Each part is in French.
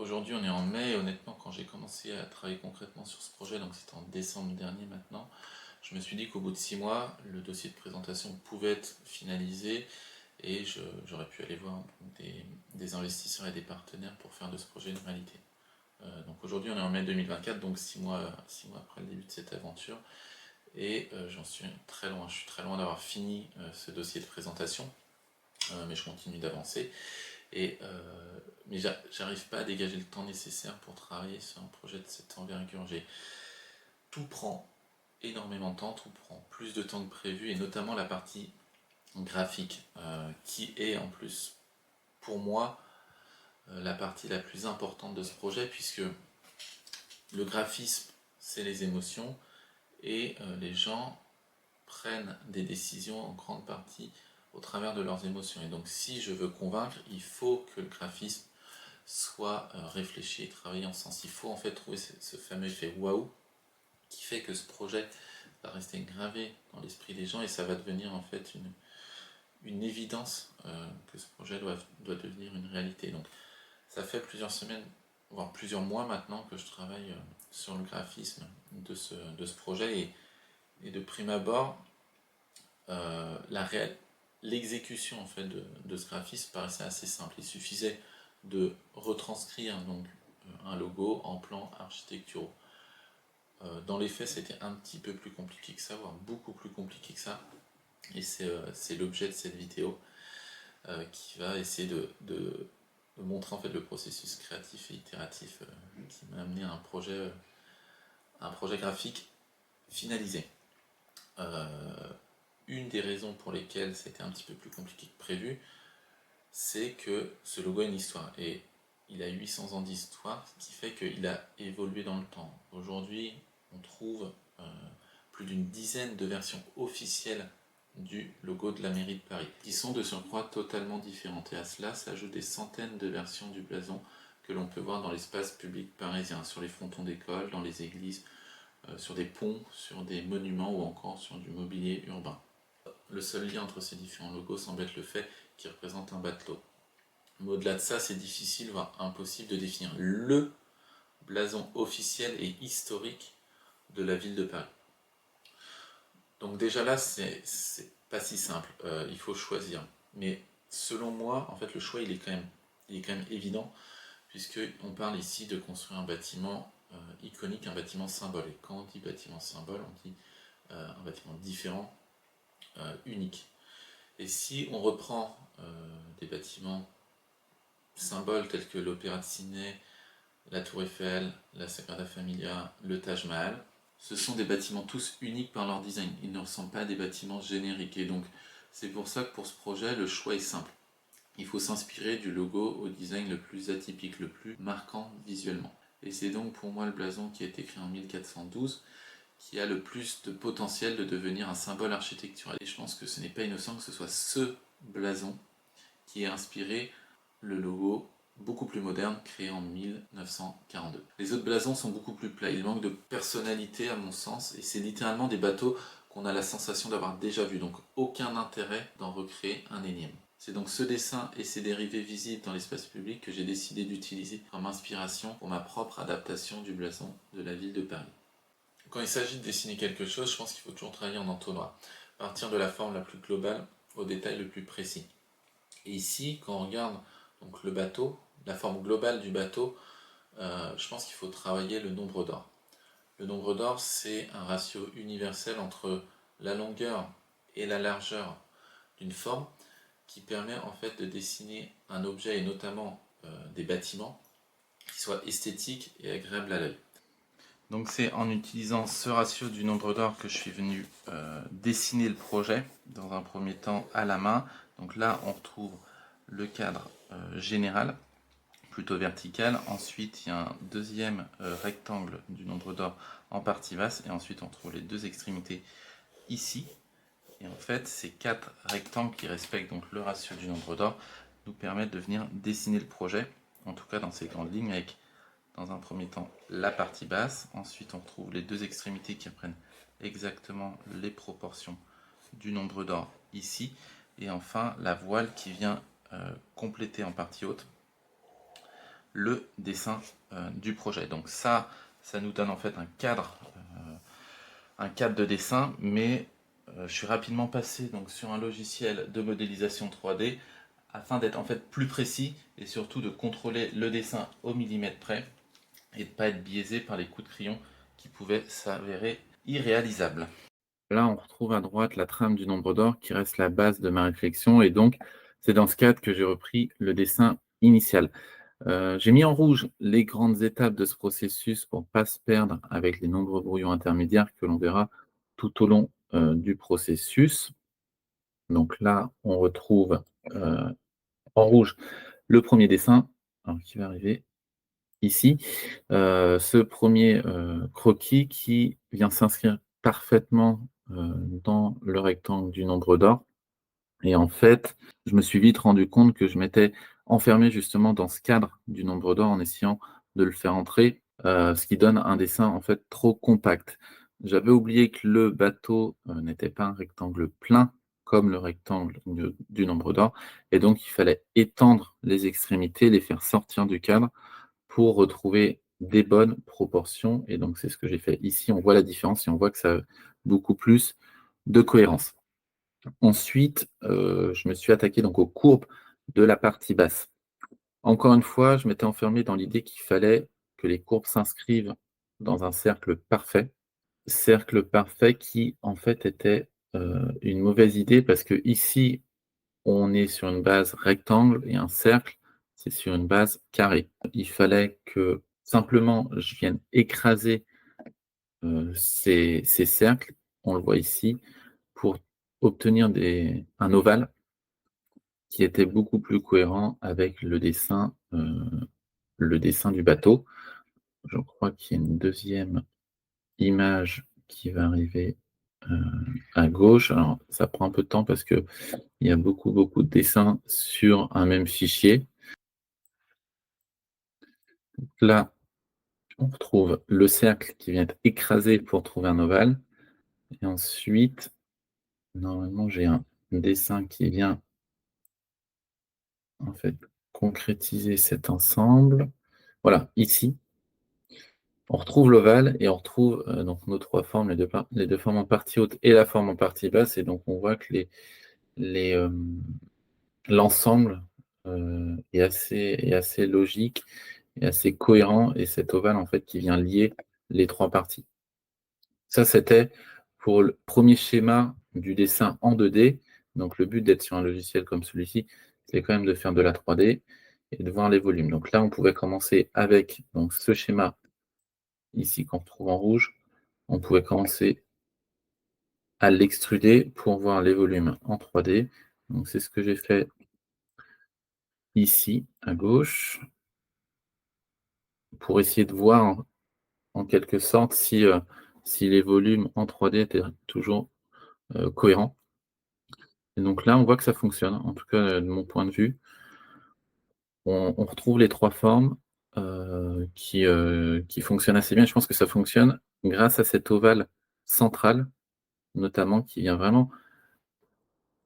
Aujourd'hui, on est en mai et honnêtement, quand j'ai commencé à travailler concrètement sur ce projet, donc c'était en décembre dernier maintenant, je me suis dit qu'au bout de 6 mois, le dossier de présentation pouvait être finalisé et j'aurais pu aller voir des investisseurs et des partenaires pour faire de ce projet une réalité. Donc aujourd'hui, on est en mai 2024, donc 6 mois après le début de cette aventure, et j'en suis très loin. Je suis très loin d'avoir fini ce dossier de présentation, mais je continue d'avancer. Mais j'arrive pas à dégager le temps nécessaire pour travailler sur un projet de cette envergure. Tout prend énormément de temps, tout prend plus de temps que prévu, et notamment la partie graphique, qui est en plus, pour moi, la partie la plus importante de ce projet, puisque le graphisme, c'est les émotions, et les gens prennent des décisions en grande partie au travers de leurs émotions. Et donc si je veux convaincre, il faut que le graphisme soit réfléchi et travaillé en sens. Il faut en fait trouver ce fameux effet waouh qui fait que ce projet va rester gravé dans l'esprit des gens et ça va devenir en fait une évidence que ce projet doit devenir une réalité. Donc ça fait plusieurs semaines, voire plusieurs mois maintenant que je travaille sur le graphisme de ce projet et de prime abord, l'exécution en fait de ce graphisme paraissait assez simple. Il suffisait de retranscrire donc un logo en plans architecturaux. Dans les faits, c'était un petit peu plus compliqué que ça, voire beaucoup plus compliqué que ça. Et c'est l'objet de cette vidéo qui va essayer de montrer en fait le processus créatif et itératif qui m'a amené à un projet graphique finalisé. Une des raisons pour lesquelles c'était un petit peu plus compliqué que prévu, c'est que ce logo a une histoire. Et il a 800 ans d'histoire, ce qui fait qu'il a évolué dans le temps. Aujourd'hui, on trouve plus d'une dizaine de versions officielles du logo de la mairie de Paris, qui sont de surcroît totalement différentes. Et à cela s'ajoutent des centaines de versions du blason que l'on peut voir dans l'espace public parisien, sur les frontons d'écoles, dans les églises, sur des ponts, sur des monuments ou encore sur du mobilier urbain. Le seul lien entre ces différents logos semble être le fait qu'ils représentent un bateau. Mais au-delà de ça, c'est difficile, voire impossible de définir le blason officiel et historique de la ville de Paris. Donc déjà là, c'est pas si simple, il faut choisir. Mais selon moi, en fait, le choix il est quand même évident, puisqu'on parle ici de construire un bâtiment iconique, un bâtiment symbole. Et quand on dit bâtiment symbole, on dit un bâtiment différent, unique. Et si on reprend des bâtiments symboles tels que l'Opéra de Sydney, la Tour Eiffel, la Sagrada Familia, le Taj Mahal, ce sont des bâtiments tous uniques par leur design. Ils ne ressemblent pas à des bâtiments génériques. Et donc, c'est pour ça que pour ce projet, le choix est simple. Il faut s'inspirer du logo au design le plus atypique, le plus marquant visuellement. Et c'est donc pour moi le blason qui a été créé en 1412 qui a le plus de potentiel de devenir un symbole architectural. Et je pense que ce n'est pas innocent que ce soit ce blason qui ait inspiré le logo beaucoup plus moderne créé en 1942. Les autres blasons sont beaucoup plus plats, ils manquent de personnalité à mon sens, et c'est littéralement des bateaux qu'on a la sensation d'avoir déjà vus, donc aucun intérêt d'en recréer un énième. C'est donc ce dessin et ses dérivés visibles dans l'espace public que j'ai décidé d'utiliser comme inspiration pour ma propre adaptation du blason de la ville de Paris. Quand il s'agit de dessiner quelque chose, je pense qu'il faut toujours travailler en entonnoir, partir de la forme la plus globale au détail le plus précis. Et ici, quand on regarde donc le bateau, la forme globale du bateau, je pense qu'il faut travailler le nombre d'or. Le nombre d'or, c'est un ratio universel entre la longueur et la largeur d'une forme qui permet en fait de dessiner un objet et notamment des bâtiments qui soient esthétiques et agréables à l'œil. Donc c'est en utilisant ce ratio du nombre d'or que je suis venu dessiner le projet dans un premier temps à la main. Donc là on retrouve le cadre général, plutôt vertical. Ensuite il y a un deuxième rectangle du nombre d'or en partie basse et ensuite on trouve les deux extrémités ici. Et en fait ces quatre rectangles qui respectent donc le ratio du nombre d'or nous permettent de venir dessiner le projet, en tout cas dans ces grandes lignes, avec dans un premier temps la partie basse, ensuite on retrouve les deux extrémités qui reprennent exactement les proportions du nombre d'or ici, et enfin la voile qui vient compléter en partie haute le dessin du projet. Donc ça nous donne en fait un cadre de dessin, mais je suis rapidement passé donc sur un logiciel de modélisation 3D afin d'être en fait plus précis et surtout de contrôler le dessin au millimètre près et de ne pas être biaisé par les coups de crayon qui pouvaient s'avérer irréalisables. Là, on retrouve à droite la trame du nombre d'or qui reste la base de ma réflexion, et donc c'est dans ce cadre que j'ai repris le dessin initial. J'ai mis en rouge les grandes étapes de ce processus pour ne pas se perdre avec les nombreux brouillons intermédiaires que l'on verra tout au long du processus. Donc là, on retrouve en rouge le premier dessin, alors, qui va arriver ici. Ce premier croquis qui vient s'inscrire parfaitement dans le rectangle du nombre d'or. Et en fait, je me suis vite rendu compte que je m'étais enfermé justement dans ce cadre du nombre d'or en essayant de le faire entrer, ce qui donne un dessin en fait trop compact. J'avais oublié que le bateau n'était pas un rectangle plein comme le rectangle du nombre d'or, et donc il fallait étendre les extrémités, les faire sortir du cadre pour retrouver des bonnes proportions. Et donc c'est ce que j'ai fait ici. On voit la différence et on voit que ça a beaucoup plus de cohérence. Ensuite, je me suis attaqué donc aux courbes de la partie basse. Encore une fois, je m'étais enfermé dans l'idée qu'il fallait que les courbes s'inscrivent dans un cercle parfait. Cercle parfait qui, en fait, était une mauvaise idée parce que ici, on est sur une base rectangle et un cercle, c'est sur une base carrée. Il fallait que simplement je vienne écraser ces cercles, on le voit ici, pour obtenir un ovale qui était beaucoup plus cohérent avec le dessin du bateau. Je crois qu'il y a une deuxième image qui va arriver à gauche. Alors, ça prend un peu de temps parce qu'il y a beaucoup, beaucoup de dessins sur un même fichier. Là, on retrouve le cercle qui vient être écrasé pour trouver un ovale. Et ensuite, normalement, j'ai un dessin qui vient en fait concrétiser cet ensemble. Voilà, ici, on retrouve l'ovale et on retrouve donc nos trois formes, les deux formes en partie haute et la forme en partie basse. Et donc, on voit que l'ensemble est assez logique et assez cohérent. Et cet ovale, en fait, qui vient lier les trois parties. Ça, c'était pour le premier schéma du dessin en 2D. Donc, le but d'être sur un logiciel comme celui-ci, c'est quand même de faire de la 3D et de voir les volumes. Donc là, on pouvait commencer avec donc, ce schéma ici qu'on retrouve en rouge. On pouvait commencer à l'extruder pour voir les volumes en 3D. Donc c'est ce que j'ai fait ici à gauche pour essayer de voir en quelque sorte si les volumes en 3D étaient toujours cohérents. Et donc là, on voit que ça fonctionne, en tout cas de mon point de vue. On retrouve les trois formes qui fonctionnent assez bien. Je pense que ça fonctionne grâce à cet ovale central, notamment, qui vient vraiment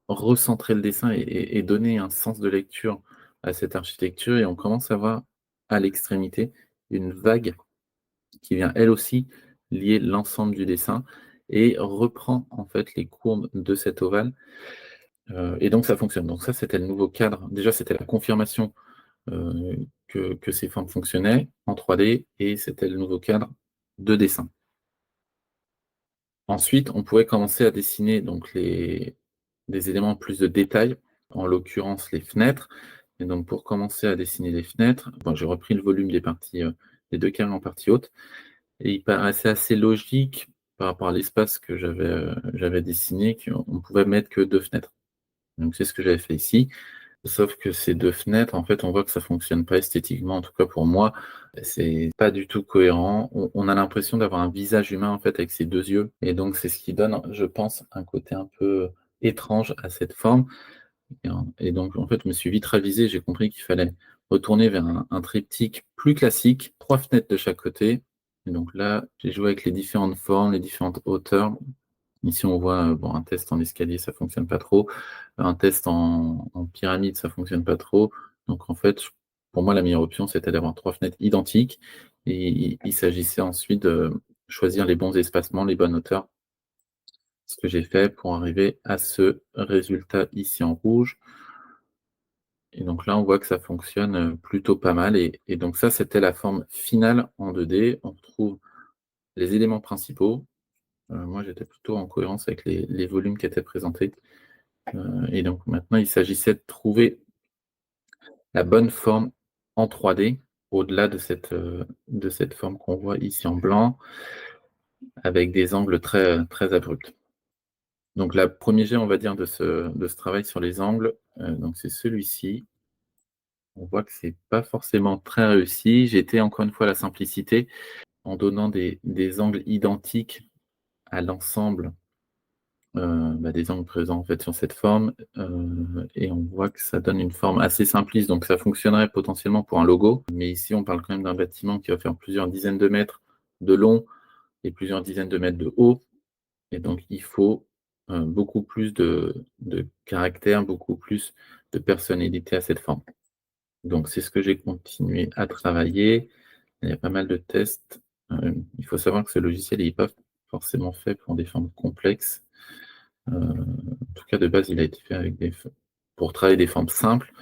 recentrer le dessin et donner un sens de lecture à cette architecture. Et on commence à voir à l'extrémité une vague qui vient elle aussi lier l'ensemble du dessin et reprend en fait les courbes de cet ovale. Et donc ça fonctionne. Donc ça, c'était le nouveau cadre. Déjà, c'était la confirmation que ces formes fonctionnaient en 3D et c'était le nouveau cadre de dessin. Ensuite, on pouvait commencer à dessiner donc des éléments plus de détail, en l'occurrence les fenêtres. Et donc pour commencer à dessiner les fenêtres, bon, j'ai repris le volume des deux carrés en partie haute, et il paraissait assez logique par rapport à l'espace que j'avais dessiné qu'on pouvait mettre que deux fenêtres. Donc c'est ce que j'avais fait ici. Sauf que ces deux fenêtres, en fait, on voit que ça fonctionne pas esthétiquement, en tout cas pour moi, c'est pas du tout cohérent. On a l'impression d'avoir un visage humain, en fait, avec ses deux yeux. Et donc, c'est ce qui donne, je pense, un côté un peu étrange à cette forme. Et donc, en fait, je me suis vite ravisé, j'ai compris qu'il fallait retourner vers un triptyque plus classique, trois fenêtres de chaque côté. Et donc là, j'ai joué avec les différentes formes, les différentes hauteurs. Ici, on voit bon, un test en escalier, ça ne fonctionne pas trop. Un test en pyramide, ça ne fonctionne pas trop. Donc, en fait, je pour moi, la meilleure option, c'était d'avoir 3 fenêtres identiques et il s'agissait ensuite de choisir les bons espacements, les bonnes hauteurs. Ce que j'ai fait pour arriver à ce résultat ici en rouge. Et donc là, on voit que ça fonctionne, plutôt pas mal et donc ça, c'était la forme finale en 2D. On retrouve les éléments principaux. Moi, j'étais plutôt en cohérence avec les volumes qui étaient présentés. Et donc maintenant, il s'agissait de trouver la bonne forme en 3D, au-delà de cette forme qu'on voit ici en blanc, avec des angles très abrupts. Donc le premier jet, on va dire, de ce travail sur les angles, donc c'est celui-ci. On voit que c'est pas forcément très réussi. J'ai été encore une fois à la simplicité, en donnant des angles identiques à l'ensemble, des angles présents en fait sur cette forme, et on voit que ça donne une forme assez simpliste, donc ça fonctionnerait potentiellement pour un logo. Mais ici, on parle quand même d'un bâtiment qui va faire plusieurs dizaines de mètres de long et plusieurs dizaines de mètres de haut. Et donc il faut, beaucoup plus de caractère, beaucoup plus de personnalité à cette forme. Donc c'est ce que j'ai continué à travailler. Il y a pas mal de tests. Il faut savoir que ce logiciel n'est pas forcément fait pour des formes complexes. En tout cas, de base, il a été fait avec pour travailler des formes simples.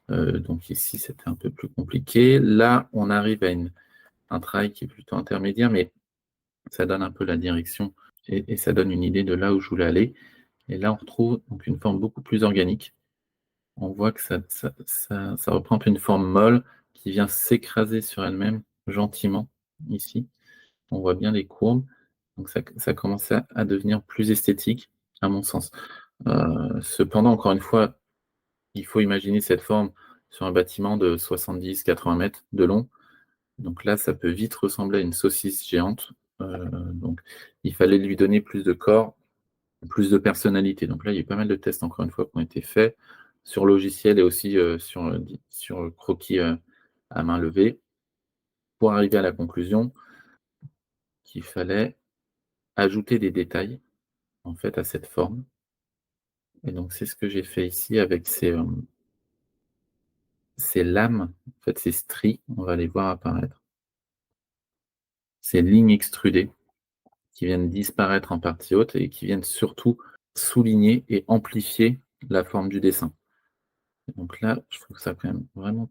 Donc ici, c'était un peu plus compliqué. Là, on arrive à un travail qui est plutôt intermédiaire, mais ça donne un peu la direction et ça donne une idée de là où je voulais aller. Et là, on retrouve donc une forme beaucoup plus organique. On voit que ça reprend un peu une forme molle qui vient s'écraser sur elle-même gentiment ici. On voit bien les courbes, donc ça commence à devenir plus esthétique, à mon sens. Cependant, encore une fois, il faut imaginer cette forme sur un bâtiment de 70-80 mètres de long. Donc là, ça peut vite ressembler à une saucisse géante. Donc il fallait lui donner plus de corps, plus de personnalité. Donc là, il y a eu pas mal de tests, encore une fois, qui ont été faits sur logiciel et aussi sur croquis à main levée, pour arriver à la conclusion qu'il fallait ajouter des détails en fait à cette forme. Et donc c'est ce que j'ai fait ici avec ces lames, en fait ces stries, on va les voir apparaître. Ces lignes extrudées qui viennent disparaître en partie haute et qui viennent surtout souligner et amplifier la forme du dessin. Donc là, je trouve ça quand même vraiment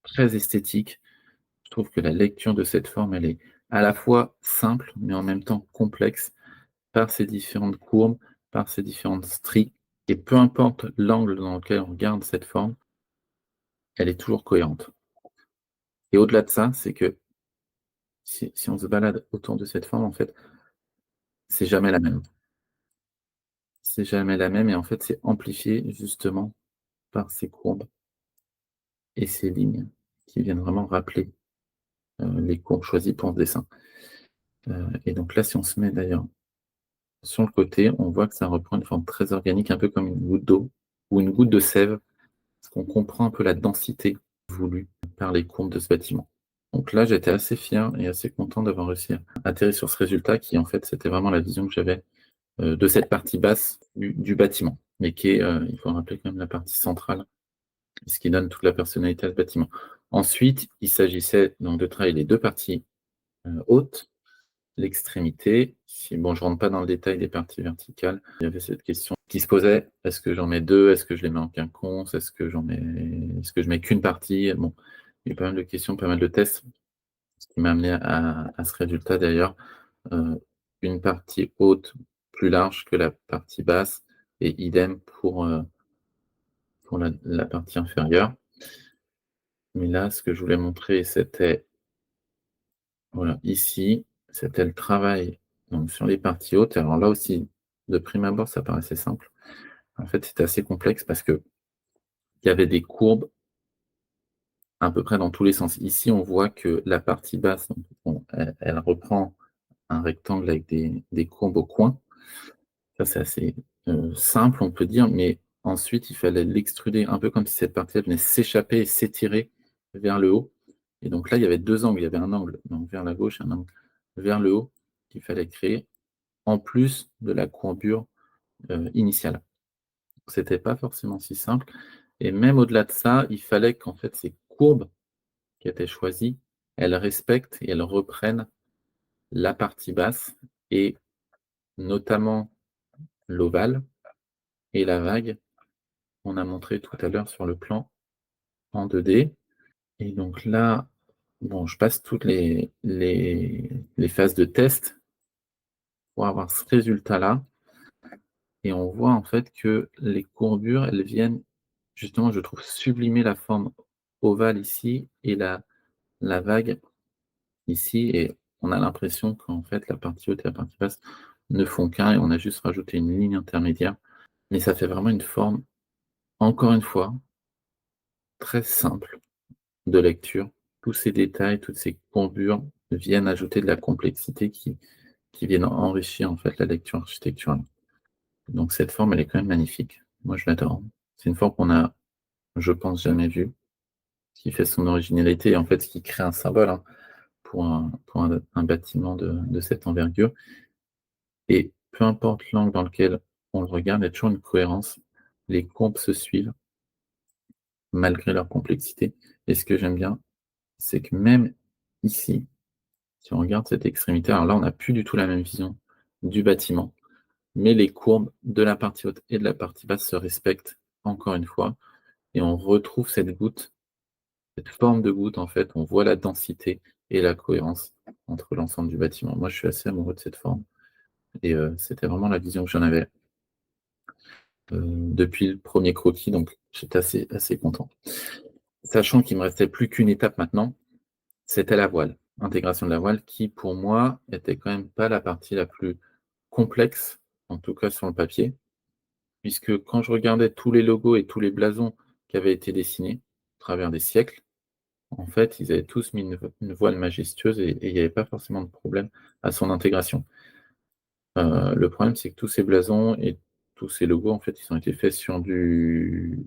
très esthétique. Je trouve que la lecture de cette forme, elle est à la fois simple, mais en même temps complexe, par ses différentes courbes, par ses différentes stries. Et peu importe l'angle dans lequel on regarde cette forme, elle est toujours cohérente. Et au-delà de ça, c'est que si on se balade autour de cette forme, en fait, c'est jamais la même. C'est jamais la même et en fait, c'est amplifié justement par ces courbes et ces lignes qui viennent vraiment rappeler, les courbes choisies pour ce dessin. Et donc là, si on se met d'ailleurs sur le côté, on voit que ça reprend une forme très organique, un peu comme une goutte d'eau ou une goutte de sève, parce qu'on comprend un peu la densité voulue par les courbes de ce bâtiment. Donc là, j'étais assez fier et assez content d'avoir réussi à atterrir sur ce résultat qui, en fait, c'était vraiment la vision que j'avais de cette partie basse du bâtiment, mais qui est, il faut rappeler quand même la partie centrale, ce qui donne toute la personnalité à ce bâtiment. Ensuite, il s'agissait donc de travailler les deux parties hautes, l'extrémité. Bon, je ne rentre pas dans le détail des parties verticales. Il y avait cette question qui se posait, est-ce que j'en mets deux? Est-ce que je les mets en quinconce? Est-ce que je mets qu'une partie? Bon, il y a eu pas mal de questions, pas mal de tests, ce qui m'a amené à ce résultat d'ailleurs. Une partie haute plus large que la partie basse et idem pour la partie inférieure. Mais là, ce que je voulais montrer, c'était voilà, ici, c'était le travail donc sur les parties hautes. Alors là aussi, de prime abord, ça paraissait simple. En fait, c'était assez complexe parce qu'il y avait des courbes à peu près dans tous les sens. Ici, on voit que la partie basse, donc, bon, elle reprend un rectangle avec des courbes au coin. Ça, c'est assez simple, on peut dire, mais ensuite, il fallait l'extruder un peu comme si cette partie-là venait s'échapper et s'étirer vers le haut. Et donc là, il y avait deux angles. Il y avait un angle donc vers la gauche et un angle vers le haut qu'il fallait créer, en plus de la courbure initiale. C'était pas forcément si simple. Et même au-delà de ça, il fallait qu'en fait ces courbes qui étaient choisies, elles respectent et elles reprennent la partie basse et notamment l'ovale et la vague qu'on a montré tout à l'heure sur le plan en 2D. Et donc là, bon, je passe toutes les phases de test pour avoir ce résultat-là. Et on voit en fait que les courbures, elles viennent justement, je trouve, sublimer la forme ovale ici et la vague ici. Et on a l'impression qu'en fait, la partie haute et la partie basse ne font qu'un et on a juste rajouté une ligne intermédiaire. Mais ça fait vraiment une forme, encore une fois, très simple de lecture. Tous ces détails, toutes ces courbures viennent ajouter de la complexité qui viennent enrichir en fait la lecture architecturale. Donc cette forme, elle est quand même magnifique. Moi, je l'adore. C'est une forme qu'on a, je pense, jamais vue, qui fait son originalité et en fait, qui crée un symbole hein, pour un bâtiment de cette envergure. Et peu importe l'angle dans lequel on le regarde, il y a toujours une cohérence. Les courbes se suivent malgré leur complexité. Et ce que j'aime bien, c'est que même ici, si on regarde cette extrémité, alors là, on n'a plus du tout la même vision du bâtiment, mais les courbes de la partie haute et de la partie basse se respectent encore une fois, et on retrouve cette goutte, cette forme de goutte, en fait, on voit la densité et la cohérence entre l'ensemble du bâtiment. Moi, je suis assez amoureux de cette forme, et c'était vraiment la vision que j'en avais depuis le premier croquis, donc j'étais assez content. Sachant qu'il ne me restait plus qu'une étape maintenant, c'était la voile, intégration de la voile, qui pour moi était quand même pas la partie la plus complexe, en tout cas sur le papier, puisque quand je regardais tous les logos et tous les blasons qui avaient été dessinés à travers des siècles, en fait, ils avaient tous mis une voile majestueuse et il n'y avait pas forcément de problème à son intégration. Le problème, c'est que tous ces blasons et tous ces logos, en fait, ils ont été faits sur du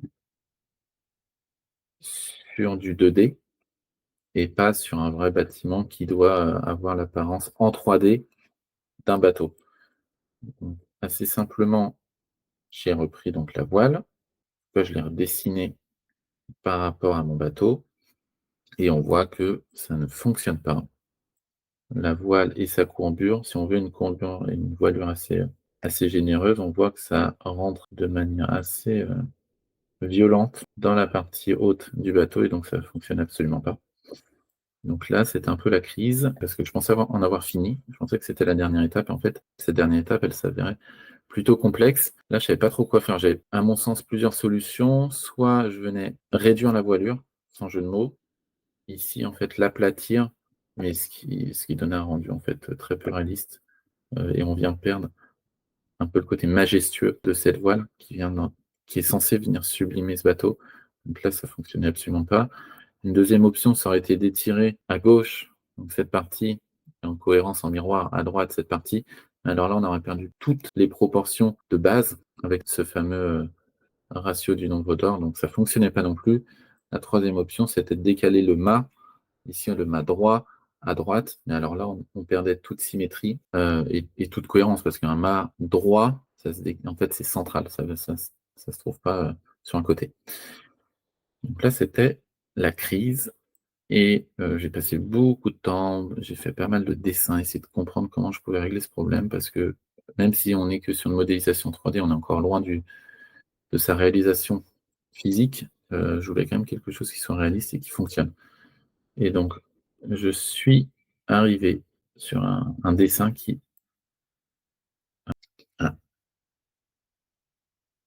2D et pas sur un vrai bâtiment qui doit avoir l'apparence en 3D d'un bateau. Donc, assez simplement, j'ai repris donc la voile, là, je l'ai redessinée par rapport à mon bateau, et on voit que ça ne fonctionne pas. La voile et sa courbure, si on veut une courbure et une voilure assez généreuse, on voit que ça rentre de manière assez violente dans la partie haute du bateau, et donc ça ne fonctionne absolument pas. Donc là, c'est un peu la crise, parce que je pensais en avoir fini. Je pensais que c'était la dernière étape. En fait, cette dernière étape, elle s'avérait plutôt complexe. Là, je ne savais pas trop quoi faire. J'avais, à mon sens, plusieurs solutions. Soit je venais réduire la voilure, sans jeu de mots. Ici, en fait, l'aplatir, mais ce qui donnait un rendu, en fait, très peu réaliste. Et on vient perdre un peu le côté majestueux de cette voile qui est censée venir sublimer ce bateau. Donc là, ça ne fonctionnait absolument pas. Une deuxième option, ça aurait été d'étirer à gauche donc cette partie, et en cohérence en miroir à droite cette partie. Alors là, on aurait perdu toutes les proportions de base avec ce fameux ratio du nombre d'or, donc ça ne fonctionnait pas non plus. La troisième option, c'était de décaler le mât, ici le mât droit à droite, mais alors là, on perdait toute symétrie et toute cohérence, parce qu'un mât droit, en fait, c'est central, ça ne se trouve pas sur un côté. Donc là, c'était la crise. Et j'ai passé beaucoup de temps, j'ai fait pas mal de dessins, essayer de comprendre comment je pouvais régler ce problème, parce que même si on n'est que sur une modélisation 3D, on est encore loin de sa réalisation physique. Je voulais quand même quelque chose qui soit réaliste et qui fonctionne. Et donc, je suis arrivé sur un dessin qui... Ah,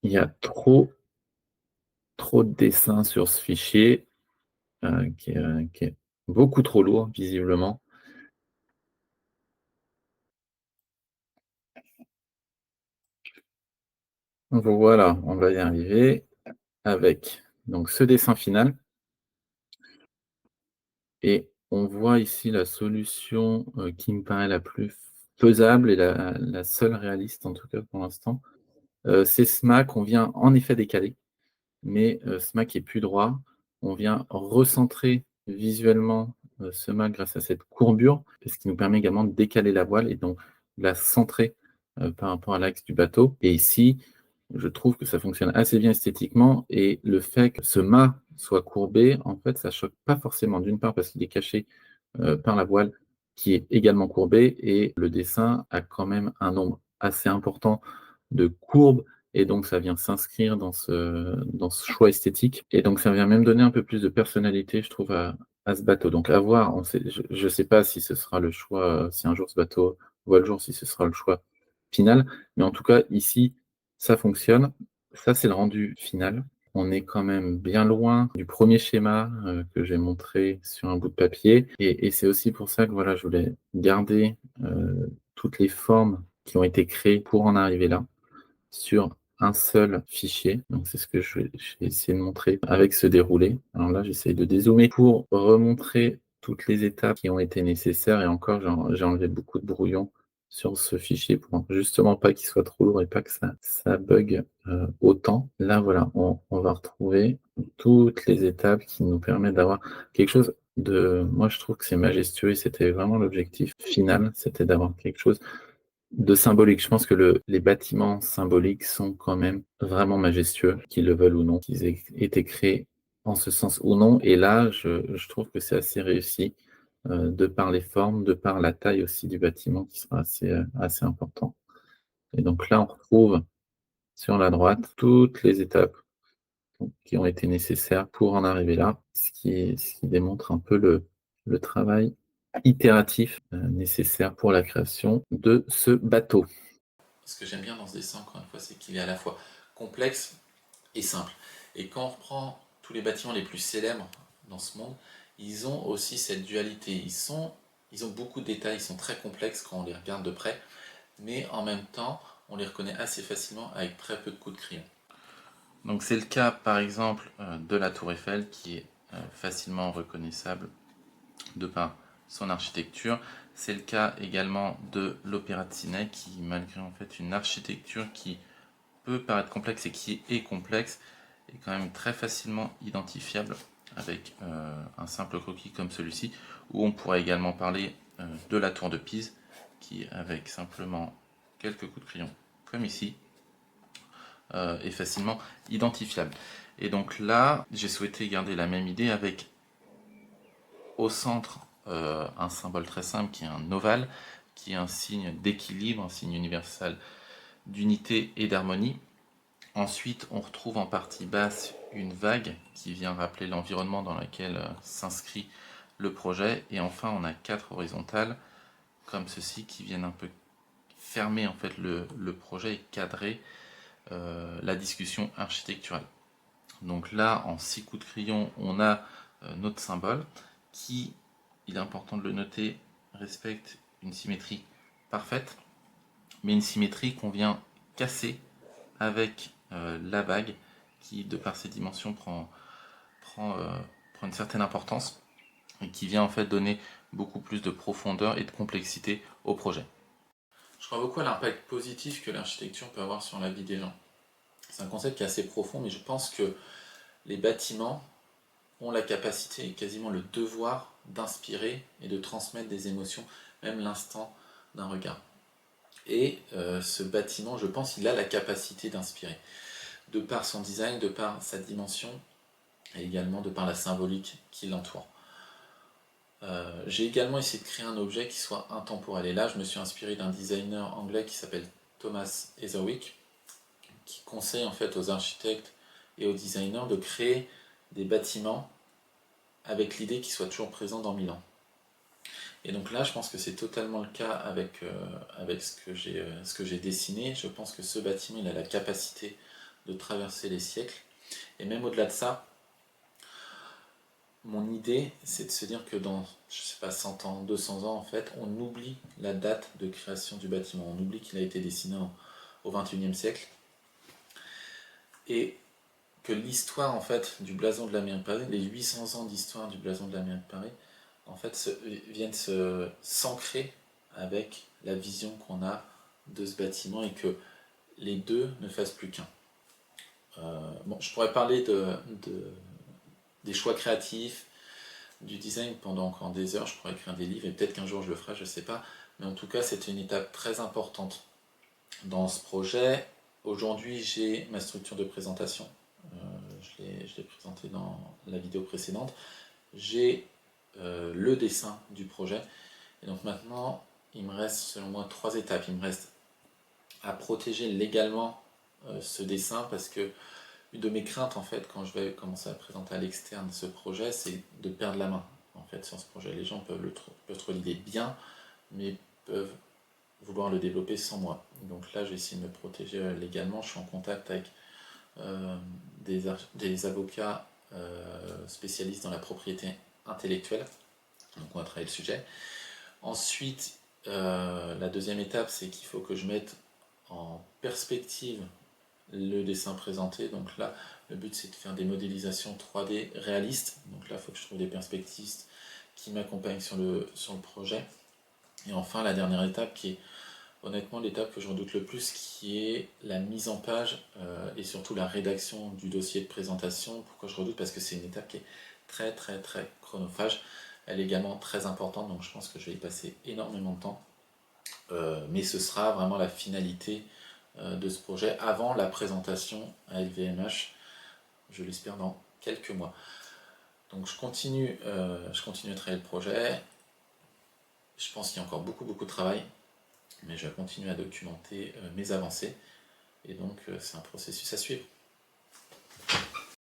il y a trop de dessins sur ce fichier, qui est beaucoup trop lourd, visiblement. Voilà, on va y arriver avec donc ce dessin final. Et on voit ici la solution qui me paraît la plus faisable et la seule réaliste, en tout cas pour l'instant. C'est ce mât qu'on vient en effet décaler, mais ce mât qui est plus droit, on vient recentrer visuellement ce mât grâce à cette courbure, ce qui nous permet également de décaler la voile et donc de la centrer par rapport à l'axe du bateau. Et ici, je trouve que ça fonctionne assez bien esthétiquement et le fait que ce mât soit courbé, en fait, ça choque pas forcément. D'une part parce qu'il est caché, par la voile qui est également courbée et le dessin a quand même un nombre assez important de courbes et donc ça vient s'inscrire dans ce choix esthétique et donc ça vient même donner un peu plus de personnalité, je trouve, à ce bateau. Donc à voir, on sait je sais pas si ce sera le choix, si un jour ce bateau voit le jour, si ce sera le choix final, mais en tout cas ici, ça fonctionne. Ça, c'est le rendu final. On est quand même bien loin du premier schéma, que j'ai montré sur un bout de papier et c'est aussi pour ça que, voilà, je voulais garder, toutes les formes qui ont été créées pour en arriver là, sur un seul fichier. Donc c'est ce que j'ai essayé de montrer avec ce déroulé. Alors là, j'essaye de dézoomer pour remontrer toutes les étapes qui ont été nécessaires et encore, j'ai enlevé beaucoup de brouillon sur ce fichier pour justement pas qu'il soit trop lourd et pas que ça bug autant. Là, voilà, on va retrouver toutes les étapes qui nous permettent d'avoir quelque chose de... Moi, je trouve que c'est majestueux et c'était vraiment l'objectif final, c'était d'avoir quelque chose de symbolique. Je pense que les bâtiments symboliques sont quand même vraiment majestueux, qu'ils le veulent ou non, qu'ils aient été créés en ce sens ou non. Et là, je trouve que c'est assez réussi, de par les formes, de par la taille aussi du bâtiment qui sera assez important. Et donc là, on retrouve sur la droite toutes les étapes qui ont été nécessaires pour en arriver là, ce qui démontre un peu le travail itératif nécessaire pour la création de ce bateau. Ce que j'aime bien dans ce dessin, encore une fois, c'est qu'il est à la fois complexe et simple. Et quand on reprend tous les bâtiments les plus célèbres dans ce monde, ils ont aussi cette dualité. Ils ont beaucoup de détails, ils sont très complexes quand on les regarde de près, mais en même temps, on les reconnaît assez facilement avec très peu de coups de crayon. Donc c'est le cas par exemple de la Tour Eiffel qui est facilement reconnaissable de par son architecture. C'est le cas également de l'Opéra de Sydney qui, malgré en fait une architecture qui peut paraître complexe et qui est complexe, est quand même très facilement identifiable avec un simple croquis comme celui-ci, ou on pourrait également parler de la Tour de Pise qui, avec simplement quelques coups de crayon comme ici, est facilement identifiable. Et donc là, j'ai souhaité garder la même idée avec au centre un symbole très simple qui est un ovale, qui est un signe d'équilibre, un signe universel d'unité et d'harmonie. Ensuite, on retrouve en partie basse une vague qui vient rappeler l'environnement dans lequel s'inscrit le projet. Et enfin, on a 4 horizontales comme ceci qui viennent un peu fermer en fait le projet et cadrer la discussion architecturale. Donc là, en 6 coups de crayon, on a notre symbole qui, il est important de le noter, respecte une symétrie parfaite, mais une symétrie qu'on vient casser avec la vague qui, de par ses dimensions, prend une certaine importance et qui vient en fait donner beaucoup plus de profondeur et de complexité au projet. Je crois beaucoup à l'impact positif que l'architecture peut avoir sur la vie des gens. C'est un concept qui est assez profond, mais je pense que les bâtiments ont la capacité, quasiment le devoir, d'inspirer et de transmettre des émotions, même l'instant d'un regard. Et ce bâtiment, je pense, il a la capacité d'inspirer, de par son design, de par sa dimension, et également de par la symbolique qui l'entoure. J'ai également essayé de créer un objet qui soit intemporel. Et là, je me suis inspiré d'un designer anglais qui s'appelle Thomas Heatherwick, qui conseille en fait aux architectes et aux designers de créer des bâtiments avec l'idée qu'ils soient toujours présents dans 1000 ans. Et donc là, je pense que c'est totalement le cas avec ce que j'ai dessiné. Je pense que ce bâtiment, il a la capacité de traverser les siècles. Et même au-delà de ça, mon idée, c'est de se dire que dans, je sais pas, 100 ans, 200 ans, en fait, on oublie la date de création du bâtiment. On oublie qu'il a été dessiné au XXIe siècle. Et que l'histoire, en fait, du blason de la mairie de Paris, les 800 ans d'histoire du blason de la mairie de Paris, en fait, viennent s'ancrer avec la vision qu'on a de ce bâtiment et que les deux ne fassent plus qu'un. Bon, je pourrais parler des choix créatifs, du design pendant encore des heures, je pourrais écrire des livres et peut-être qu'un jour je le ferai, je ne sais pas. Mais en tout cas, c'était une étape très importante dans ce projet aujourd'hui, j'ai ma structure de présentation. Je l'ai présenté dans la vidéo précédente. J'ai le dessin du projet. Et donc maintenant, il me reste selon moi 3 étapes. Il me reste à protéger légalement ce dessin parce que une de mes craintes en fait quand je vais commencer à présenter à l'externe ce projet, c'est de perdre la main en fait sur ce projet. Les gens peuvent trouver l'idée bien, mais peuvent vouloir le développer sans moi. Donc là, je vais essayer de me protéger légalement. Je suis en contact avec euh, des avocats spécialistes dans la propriété intellectuelle. Donc on va travailler le sujet. Ensuite, la deuxième étape, c'est qu'il faut que je mette en perspective le dessin présenté. Donc là, le but, c'est de faire des modélisations 3D réalistes. Donc là, il faut que je trouve des perspectivistes qui m'accompagnent sur le projet. Et enfin, la dernière étape, qui est honnêtement l'étape que je redoute le plus, qui est la mise en page et surtout la rédaction du dossier de présentation. Pourquoi je redoute? Parce que c'est une étape qui est très très très chronophage. Elle est également très importante, donc je pense que je vais y passer énormément de temps. Mais ce sera vraiment la finalité de ce projet avant la présentation à LVMH, je l'espère dans quelques mois. Donc je continue à travailler le projet. Je pense qu'il y a encore beaucoup beaucoup de travail, mais je vais continuer à documenter mes avancées. Et donc c'est un processus à suivre.